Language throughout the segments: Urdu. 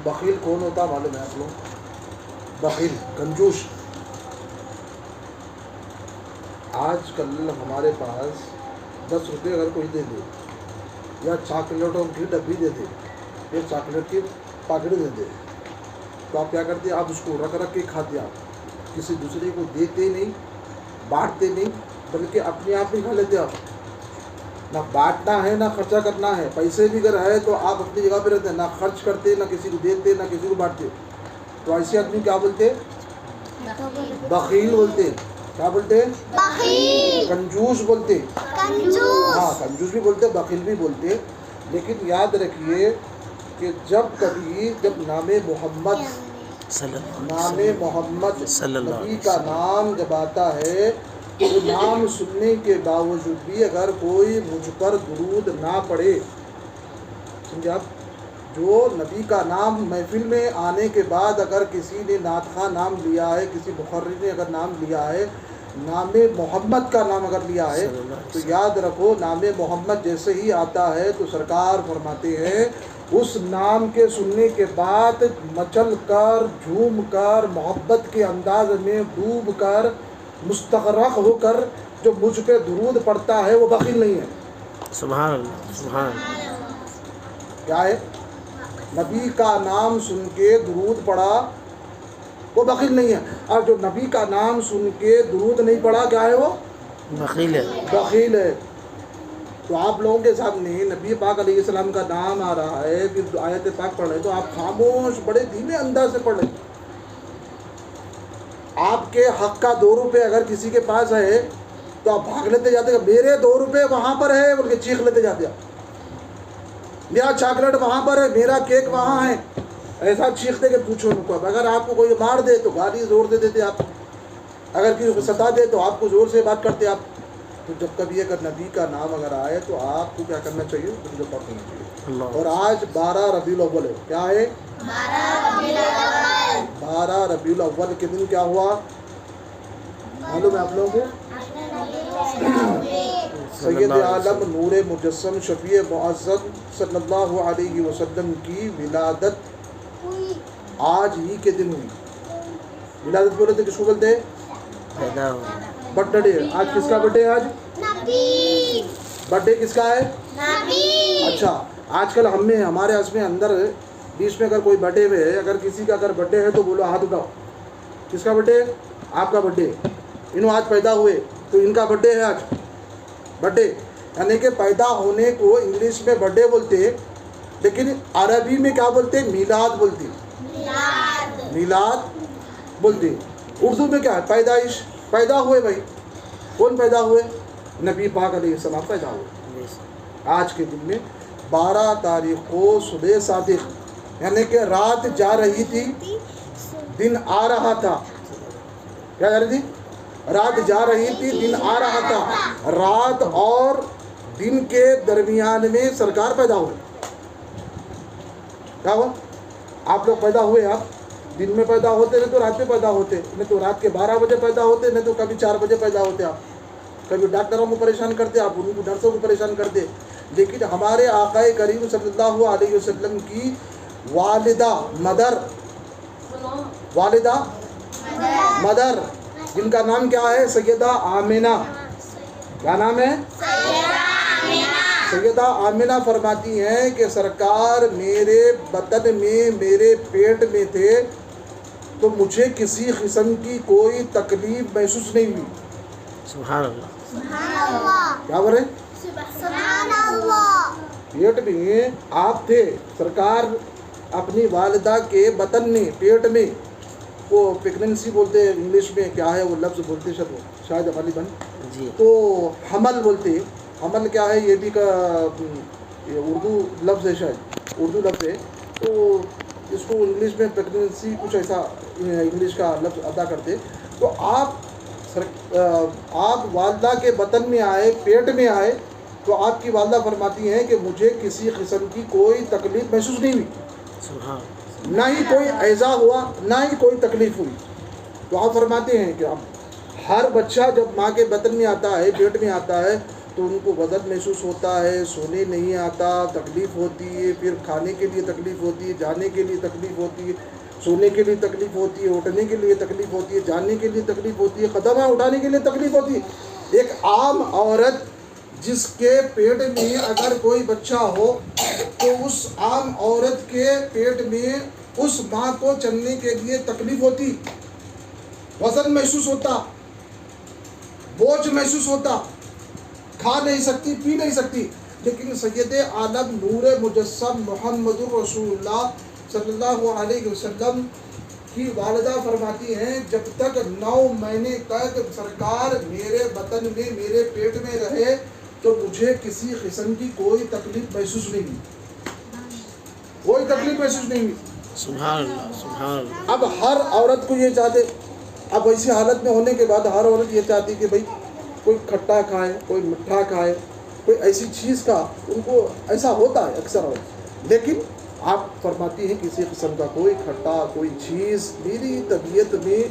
بخیل کون ہوتا معلوم ہے آپ لوگ؟ بخیل، کنجوس. آج کل ہمارے پاس 10 روپے اگر کوئی دے دے یا چاکلیٹوں کی ڈبی دے دے یا چاکلیٹ کی پاکٹ دے دے تو آپ کیا کرتے ہیں؟ آپ اس کو رکھ کے کھاتے. آپ کسی دوسرے کو دیتے نہیں، بانٹتے نہیں، بلکہ اپنے آپ ہی کھا لیتے. آپ نہ بانٹنا ہے نہ خرچہ کرنا ہے. پیسے بھی اگر ہے تو آپ اپنی جگہ پہ رہتے ہیں، نہ خرچ کرتے نہ کسی کو دیتے نہ کسی کو بانٹتے. تو ایسے آدمی کیا بولتے؟ بخیل بولتے. کیا بولتے؟ بخیل. کنجوس بولتے. ہاں کنجوس بھی بولتے، بخیل بھی بولتے. لیکن یاد رکھیے کہ جب نام محمد نبی کا نام جب آتا ہے تو نام سننے کے باوجود بھی اگر کوئی مجھ پر درود نہ پڑے، سمجھے آپ، جو نبی کا نام محفل میں آنے کے بعد اگر کسی نے نعت خواں نام لیا ہے، کسی مقرر نے اگر نام لیا ہے، نام محمد کا نام اگر لیا ہے، تو یاد رکھو نام محمد جیسے ہی آتا ہے تو سرکار فرماتے ہیں اس نام کے سننے کے بعد مچل کر، جھوم کر، محبت کے انداز میں ڈوب کر، مستغرق ہو کر جو مجھ پہ درود پڑتا ہے وہ بخیل نہیں ہے. سبحان اللہ، سبحان اللہ. کیا ہے؟ نبی کا نام سن کے درود پڑا وہ بخیل نہیں ہے. اور جو نبی کا نام سن کے درود نہیں پڑا کیا ہے؟ وہ بخیل ہے. بخیل ہے. تو آپ لوگوں کے سامنے نبی پاک علیہ السلام کا نام آ رہا ہے، پھر آیت پاک پڑھ رہے تو آپ خاموش بڑے دھیمے انداز سے پڑھ رہے. آپ کے حق کا 2 روپے اگر کسی کے پاس ہے تو آپ بھاگ لیتے جاتے کہ میرے 2 روپے وہاں پر ہے بلکہ چیخ لیتے جاتے. آپ میرا چاکلیٹ وہاں پر ہے، میرا کیک وہاں ہے، ایسا چیختے کہ پوچھو ان کو. اگر آپ کو کوئی مار دے تو گالی زور دے دیتے آپ، اگر کسی کو ستا دے تو آپ کو زور سے بات کرتے آپ. تو جب کبھی اگر نبی کا نام اگر آئے تو آپ کو کیا کرنا چاہیے؟ جو پڑھ کرنا چاہیے. اور آج 12 ربیع الاول ہے. کیا ہے؟ 12 ربیع الاول کے دن کیا ہوا معلوم ہے آپ لوگوں کو؟ سید عالم نور مجسم شفیع معظم صلی اللہ علیہ وسلم کی ولادت آج ہی کے دن ہوئی. ولادت بولے تو کس کو بولتے ہیں؟ Birth day. آج کس کا برتھ ڈے ہے؟ آج برتھ ڈے کس کا ہے؟ اچھا آج کل ہمارے اس میں اندر بیچ میں اگر کوئی برتھ ڈے ہے، اگر کسی کا اگر برتھ ڈے ہے تو بولو ہاتھ اٹھاؤ. کس کا برتھ ڈے؟ آپ کا برتھ ڈے. انہوں آج پیدا ہوئے تو ان کا برتھ ڈے ہے آج. برتھ ڈے یعنی کہ پیدا ہونے کو انگلش میں برتھ ڈے بولتے ہیں، لیکن عربی میں کیا بولتے ہیں؟ میلاد بولتے ہیں. میلاد بولتے ہیں. اردو میں کیا ہے؟ پیدائش. پیدا ہوئے بھائی. کون پیدا ہوئے؟ نبی پاک علیہ السلام پیدا ہوئے. آج کے دن میں 12 تاریخ کو صبح صادق یعنی کہ رات جا رہی تھی، دن آ رہا تھا. کیا جا رہی تھی؟ رات جا رہی تھی، دن آ رہا تھا. رات اور دن کے درمیان میں سرکار پیدا ہوئے. کیا ہوا؟ آپ لوگ پیدا ہوئے. آپ دن میں پیدا ہوتے نہیں تو رات میں پیدا ہوتے، نہیں تو رات کے 12 بجے پیدا ہوتے، نہیں تو کبھی 4 بجے پیدا ہوتے. آپ کبھی ڈاکٹروں کو پریشان کرتے، آپ ان کو نرسوں کو پریشان کرتے. لیکن ہمارے آقا کریم صلی اللہ علیہ وسلم کی والدہ مدر جن کا نام کیا ہے؟ سیدہ آمنہ. کیا نام ہے؟ سیدہ آمنہ فرماتی ہیں کہ سرکار میرے بطن میں، میرے پیٹ میں تھے تو مجھے کسی قسم کی کوئی تکلیف محسوس نہیں ہوئی. سبحان اللہ. کیا بول رہے؟ پیٹ میں آپ تھے، سرکار اپنی والدہ کے بطن میں، پیٹ میں. وہ پریگننسی بولتے ہیں انگلش میں، کیا ہے وہ لفظ بولتے شاید غالباً جی. تو حمل بولتے ہیں. حمل کیا ہے؟ یہ بھی کا اردو لفظ ہے، شاید اردو لفظ ہے. تو اس کو انگلش میں پریگننسی کچھ ایسا انگلش کا لفظ ادا کرتے. تو آپ والدہ کے بطن میں آئے، پیٹ میں آئے تو آپ کی والدہ فرماتی ہیں کہ مجھے کسی قسم کی کوئی تکلیف محسوس نہیں ہوئی، نہ ہی کوئی ایذا ہوا، نہ ہی کوئی تکلیف ہوئی. تو آپ فرماتے ہیں کہ اب ہر بچہ جب ماں کے بطن میں آتا ہے، پیٹ میں آتا ہے تو ان کو وزن محسوس ہوتا ہے, سونے نہیں آتا, تکلیف ہوتی ہے, پھر کھانے کے لیے تکلیف ہوتی ہے, جانے کے لیے تکلیف ہوتی ہے, سونے کے لیے تکلیف ہوتی ہے, اٹھنے کے لیے تکلیف ہوتی ہے, جانے کے لیے تکلیف ہوتی ہے, قدم اٹھانے کے لیے تکلیف ہوتی ہے. ایک عام عورت جس کے پیٹ میں اگر کوئی بچہ ہو تو اس عام عورت کے پیٹ میں اس ماں کو چلنے کے لیے تکلیف ہوتی, وزن محسوس ہوتا, بوجھ محسوس ہوتا, کھا نہیں سکتی, پی نہیں سکتی. لیکن سید عالم نور مجسم محمد الرسول اللہ صلی اللہ علیہ وسلم کی والدہ فرماتی ہیں جب تک 9 مہینے تک سرکار میرے بطن میں, میرے پیٹ میں رہے تو مجھے کسی قسم کی کوئی تکلیف محسوس نہیں ہوئی, کوئی تکلیف محسوس نہیں ہوئی. سبحان اللہ سبحان اللہ. اب ہر عورت کو یہ چاہتے, اب ایسی حالت میں ہونے کے بعد ہر عورت یہ چاہتی کہ بھئی کوئی کھٹا کھائے, کوئی مٹھا کھائے, کوئی ایسی چیز کا, ان کو ایسا ہوتا ہے اکثر عورت. لیکن آپ فرماتی ہیں کسی قسم کا کوئی کھٹا, کوئی چیز میری طبیعت میں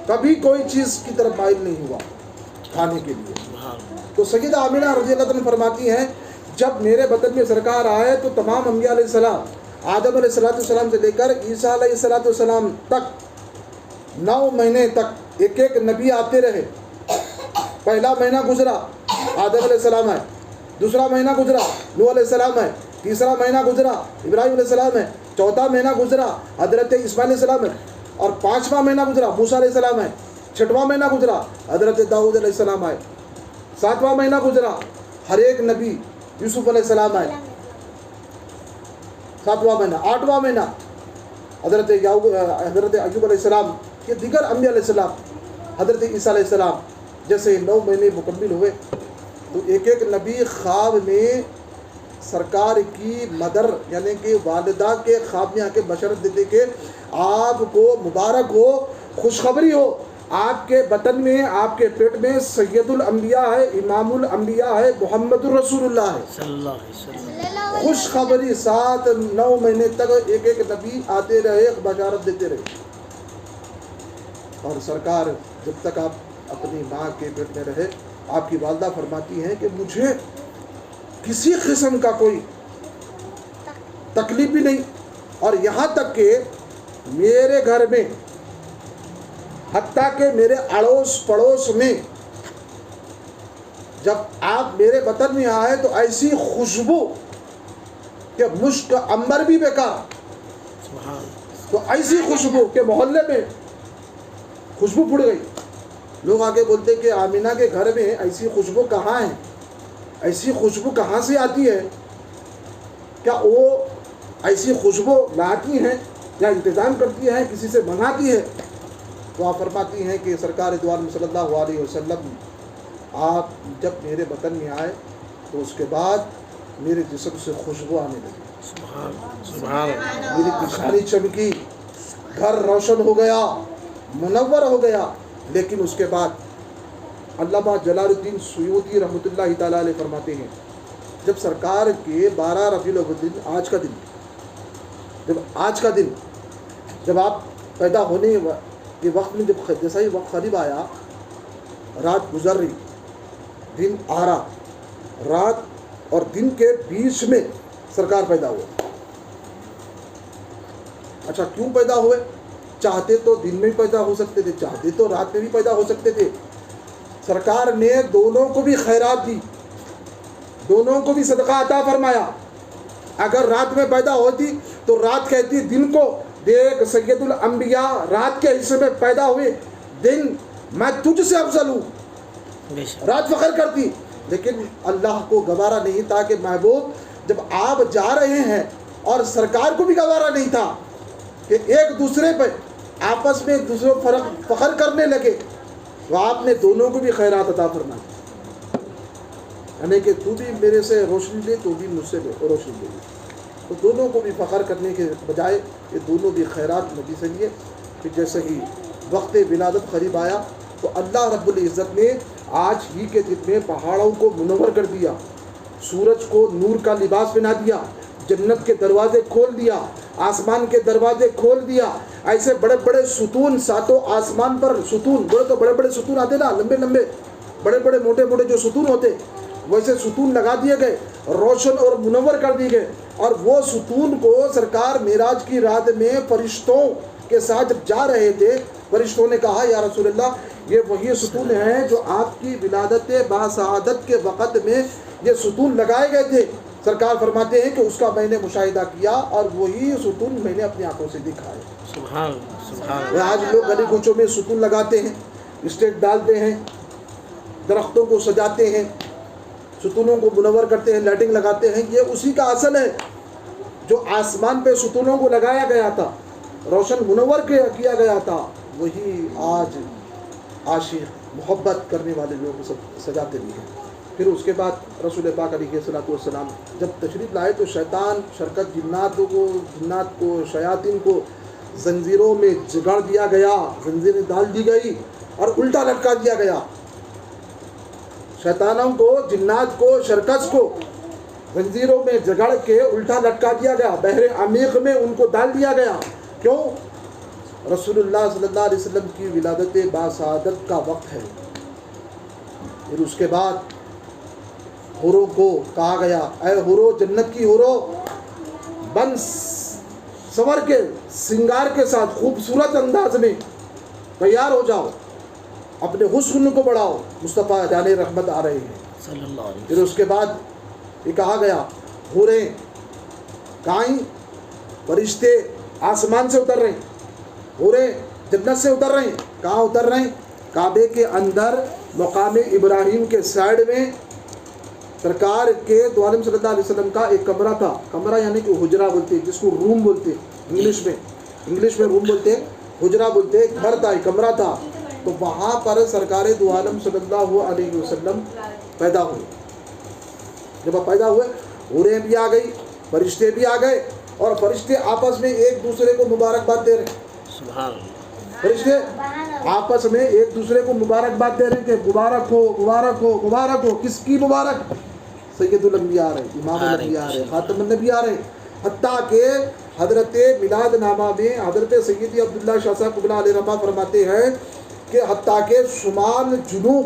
کبھی کوئی چیز کی طرف مائل نہیں ہوا کھانے کے لیے. تو سیدہ آمینہ رضی اللہ عنہ فرماتی ہیں جب میرے بطن میں سرکار آئے تو تمام انبیاء علیہ السلام, آدم علیہ السلام سے لے کر عیسیٰ علیہ السلام تک 9 مہینے تک ایک ایک نبی آتے رہے. پہلا مہینہ گزرا آدم علیہ السلام ہے, دوسرا مہینہ گزرا نوح علیہ السلام ہے, تیسرا مہینہ گزرا ابراہیم علیہ السلام ہے, چوتھا مہینہ گزرا حضرت اسماعیل علیہ السلام ہے, اور 5واں مہینہ گزرا موسیٰ علیہ السلام ہے, 6واں مہینہ گزرا حضرت داؤد علیہ السلام ہے, 7واں مہینہ گزرا ہر ایک نبی یوسف علیہ السلام ہے, 7واں مہینہ, 8واں مہینہ حضرت ایوب علیہ السلام, یہ دیگر انبیاء علیہ السلام, حضرت عیسیٰ علیہ السلام. جیسے 9 مہینے مکمل ہوئے تو ایک ایک نبی خواب میں سرکار کی مدر یعنی کہ والدہ کے خواب میں آ کے بشارت دیتے کہ آپ کو مبارک ہو, خوشخبری ہو, آپ کے بطن میں, آپ کے پیٹ میں سید الانبیاء ہے, امام الانبیاء ہے, محمد الرسول اللہ ہے صلی اللہ علیہ وسلم. خوشخبری ساتھ 9 مہینے تک ایک ایک نبی آتے رہے, بشارت دیتے رہے. اور سرکار جب تک آپ اپنی ماں کے پیٹ میں رہے, آپ کی والدہ فرماتی ہیں کہ مجھے کسی قسم کا کوئی تکلیف بھی نہیں, اور یہاں تک کہ میرے گھر میں حتیٰ کہ میرے اڑوس پڑوس میں جب آپ میرے بطن میں آئے تو ایسی خوشبو کہ مشک عنبر بھی بیکار, تو ایسی خوشبو کہ محلے میں خوشبو پھوٹ گئی. لوگ آگے بولتے کہ آمینہ کے گھر میں ایسی خوشبو کہاں ہے, ایسی خوشبو کہاں سے آتی ہے, کیا وہ ایسی خوشبو لاتی ہیں یا انتظام کرتی ہیں, کسی سے منگاتی ہے؟ تو آپ فرماتی ہیں کہ سرکار دو عالم صلی اللہ علیہ وسلم آپ جب میرے بطن میں آئے تو اس کے بعد میرے جسم سے خوشبو آنے لگی, سبحان اللہ. میری پیشانی چمکی, گھر روشن ہو گیا, منور ہو گیا. لیکن اس کے بعد علامہ جلال الدین سیوطی رحمۃ اللہ تعالیٰ علیہ فرماتے ہیں جب سرکار کے 12 ربیع الاول, آج کا دن جب آپ پیدا ہونے کے وقت میں جب جیسا ہی وقت قریب آیا, رات گزر رہی, دن آ رہا, رات اور دن کے بیچ میں سرکار پیدا ہوئے. اچھا کیوں پیدا ہوئے؟ چاہتے تو دن میں پیدا ہو سکتے تھے, چاہتے تو رات میں بھی پیدا ہو سکتے تھے. سرکار نے دونوں کو بھی خیرات دی, دونوں کو بھی صدقہ عطا فرمایا. اگر رات میں پیدا ہوتی تو رات کہتی دن کو, دیکھ سید الانبیاء رات کے حصے میں پیدا ہوئے, دن میں تجھ سے افضل ہوں, رات فخر کرتی. لیکن اللہ کو گوارا نہیں تھا کہ محبوب جب آپ جا رہے ہیں, اور سرکار کو بھی گوارا نہیں تھا کہ ایک دوسرے پہ آپس میں ایک دوسرے کو فخر کرنے لگے, تو آپ نے دونوں کو بھی خیرات عطا فرمائی. یعنی کہ تو بھی میرے سے روشنی لے, تو بھی مجھ سے روشنی لے. تو دونوں کو بھی فخر کرنے کے بجائے یہ دونوں بھی خیرات نبی سے لیے. کہ جیسے ہی وقت ولادت قریب آیا تو اللہ رب العزت نے آج ہی کے دن میں پہاڑوں کو منور کر دیا, سورج کو نور کا لباس پہنا دیا, جنت کے دروازے کھول دیا, آسمان کے دروازے کھول دیا. ایسے بڑے بڑے ستون, ساتوں آسمان پر ستون, بڑے تو بڑے بڑے ستون آتے نا, لمبے لمبے بڑے بڑے موٹے موٹے جو ستون ہوتے, ویسے ستون لگا دیے گئے، روشن اور منور کر دیے گئے، اور وہ ستون کو سرکار معراج کی رات میں فرشتوں کے ساتھ جب جا رہے تھے، فرشتوں نے کہا یا رسول اللہ یہ وہی ستون ہیں جو آپ کی ولادت باسعادت کے وقت میں یہ ستون لگائے گئے تھے۔ سرکار فرماتے ہیں کہ اس کا میں نے مشاہدہ کیا اور وہی ستون میں نے اپنی آنکھوں سے دیکھا ہے۔ سبحان اللہ، سبحان اللہ۔ آج لوگ گلی کوچوں میں ستون لگاتے ہیں، اسٹیج ڈالتے ہیں، درختوں کو سجاتے ہیں، ستونوں کو منور کرتے ہیں، لائٹنگ لگاتے ہیں، یہ اسی کا اصل ہے جو آسمان پہ ستونوں کو لگایا گیا تھا، روشن منور کیا گیا تھا، وہی آج عاشق محبت کرنے والے لوگ سب سجاتے بھی ہیں۔ پھر اس کے بعد رسول پاک علیہ الصلوۃ والسلام جب تشریف لائے تو شیطان شرکت جنات کو شیاطین کو زنجیروں میں جگڑ دیا گیا، زنجیریں ڈال دی گئی اور الٹا لٹکا دیا گیا۔ شیطانوں کو، جنات کو، شرکت کو زنجیروں میں جگڑ کے الٹا لٹکا دیا گیا، بحر عمیق میں ان کو ڈال دیا گیا۔ کیوں؟ رسول اللہ صلی اللہ علیہ وسلم کی ولادت باسعادت کا وقت ہے۔ پھر اس کے بعد حوروں کو کہا گیا اے حورو، جنت کی حورو، بن سور کے سنگار کے ساتھ خوبصورت انداز میں تیار ہو جاؤ، اپنے حسن کو بڑھاؤ، مصطفیٰ جان رحمت آ رہے ہیں۔ صلی اللہ علیہ وسلم۔ پھر اس کے بعد یہ کہا گیا حوریں کائیں، فرشتے آسمان سے اتر رہے ہیں، حوریں جنت سے اتر رہے ہیں۔ کہاں اتر رہے ہیں؟ کعبے کے اندر مقام ابراہیم کے سائڈ میں سرکار کے دو عالم صلی اللہ علیہ وسلم کا ایک کمرہ تھا، کمرہ یعنی کہ حجرہ بولتے ہیں، جس کو روم بولتے ہیں انگلش میں روم بولتے ہیں، حجرہ بولتے ہیں، گھر تھا، ایک کمرہ تھا۔ تو وہاں پر سرکار دو عالم صلی اللہ علیہ وسلم پیدا ہوئے۔ جب آپ پیدا ہوئے، حوریں بھی آ گئی، فرشتے بھی آ گئے، اور فرشتے آپس میں ایک دوسرے کو مبارکباد دے رہے ہیں۔ سبحان اللہ۔ فرشتے آپس میں ایک دوسرے کو مبارکباد دے رہے ہیں کہ مبارک ہو، مبارک ہو، مبارک ہو۔ کس کی مبارک؟ سید الانبیاء آ رہے ہیں، امام الانبیاء آ رہے ہیں، خاتم النبی آ رہے ہیں۔ حتیٰ کہ حضرت میلاد نامہ میں حضرت سیدی عبداللہ شاہ صاحب قبلہ علیہ رحمہ فرماتے ہیں کہ حتیٰ کہ شمال، جنوب،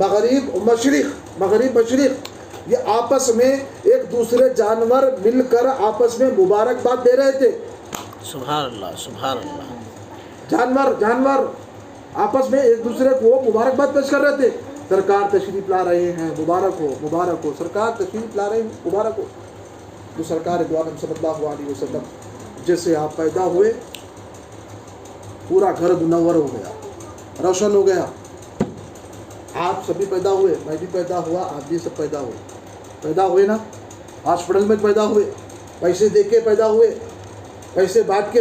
مغرب مشرق یہ آپس میں ایک دوسرے جانور مل کر آپس میں مبارکباد دے رہے تھے۔ سبحان اللہ، سبحان اللہ۔ جانور آپس میں ایک دوسرے کو مبارکباد پیش کر رہے تھے۔ سرکار تشریف لا رہے ہیں، مبارک ہو، مبارک ہو، سرکار تشریف لا رہے ہیں، مبارک ہو۔ تو سرکار دو عالم صلی اللہ علیہ وسلم جیسے آپ پیدا ہوئے، پورا گھر منور ہو گیا، روشن ہو گیا۔ آپ سبھی پیدا ہوئے، میں بھی پیدا ہوا، آپ بھی سب پیدا ہوئے نا۔ ہاسپٹل میں پیدا ہوئے، پیسے دے کے پیدا ہوئے، پیسے بانٹ کے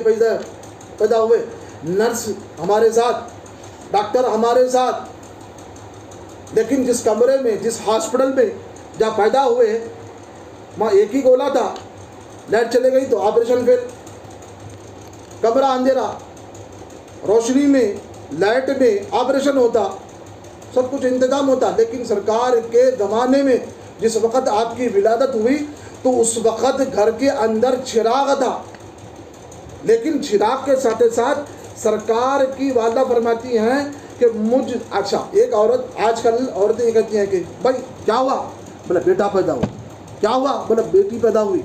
پیدا ہوئے، نرس ہمارے ساتھ، ڈاکٹر ہمارے ساتھ۔ لیکن جس کمرے میں، جس ہاسپٹل میں جہاں پیدا ہوئے، وہاں ایک ہی گولا تھا، لائٹ چلے گئی تو آپریشن فیل، کمرہ اندھیرا، روشنی میں، لائٹ میں آپریشن ہوتا، سب کچھ انتظام ہوتا۔ لیکن سرکار کے زمانے میں جس وقت آپ کی ولادت ہوئی تو اس وقت گھر کے اندر چراغ تھا، لیکن چراغ کے ساتھ ساتھ سرکار کی والدہ فرماتی ہیں کہ اچھا ایک عورت، آج کل عورتیں یہ کہتی ہیں کہ بھائی کیا ہوا؟ بولا بیٹا پیدا ہوا۔ کیا ہوا؟ بولا بیٹی پیدا ہوئی۔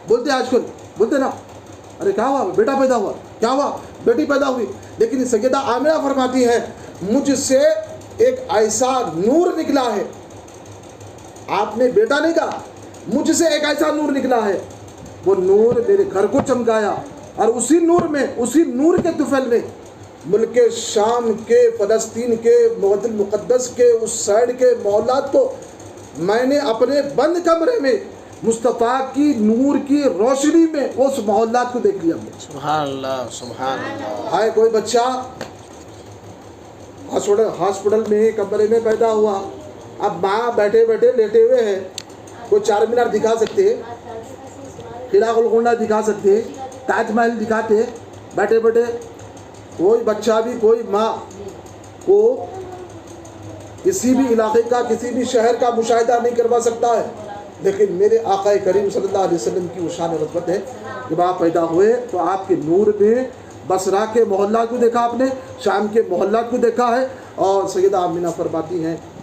بولتے آج کل، بولتے نا، ارے کیا ہوا؟ بیٹا پیدا ہوا۔ کیا ہوا؟ بیٹی پیدا ہوئی۔ لیکن سیدہ آمنہ فرماتی ہیں مجھ سے ایک ایسا نور نکلا ہے، آپ نے بیٹا نہیں کہا، مجھ سے ایک ایسا نور نکلا ہے، وہ نور میرے گھر کو چمکایا، اور اسی نور میں، اسی نور کے طفل میں ملک شام کے، فلسطین کے، بیت المقدس کے اس سائڈ کے محلات کو میں نے اپنے بند کمرے میں مصطفیٰ کی نور کی روشنی میں اس محلات کو دیکھ لیا۔ سبحان اللہ، سبحان اللہ۔ ہائے کوئی بچہ ہاسپٹل میں کمرے میں پیدا ہوا، اب ماں بیٹھے بیٹھے لیٹے ہوئے ہیں، کوئی چار مینار دکھا سکتے، قلعہ گولکنڈہ دکھا سکتے، تاج محل دکھاتے بیٹھے بیٹھے۔ کوئی بچہ بھی، کوئی ماں کو کسی بھی علاقے کا، کسی بھی شہر کا مشاہدہ نہیں کروا سکتا ہے، لیکن میرے آقا کریم صلی اللہ علیہ وسلم کی وہ شان و رتبت ہے۔ جب آپ پیدا ہوئے تو آپ کے نور میں بصرہ کے محلات کو دیکھا، آپ نے شام کے محلات کو دیکھا ہے۔ اور سیدہ آمنہ فرماتی ہیں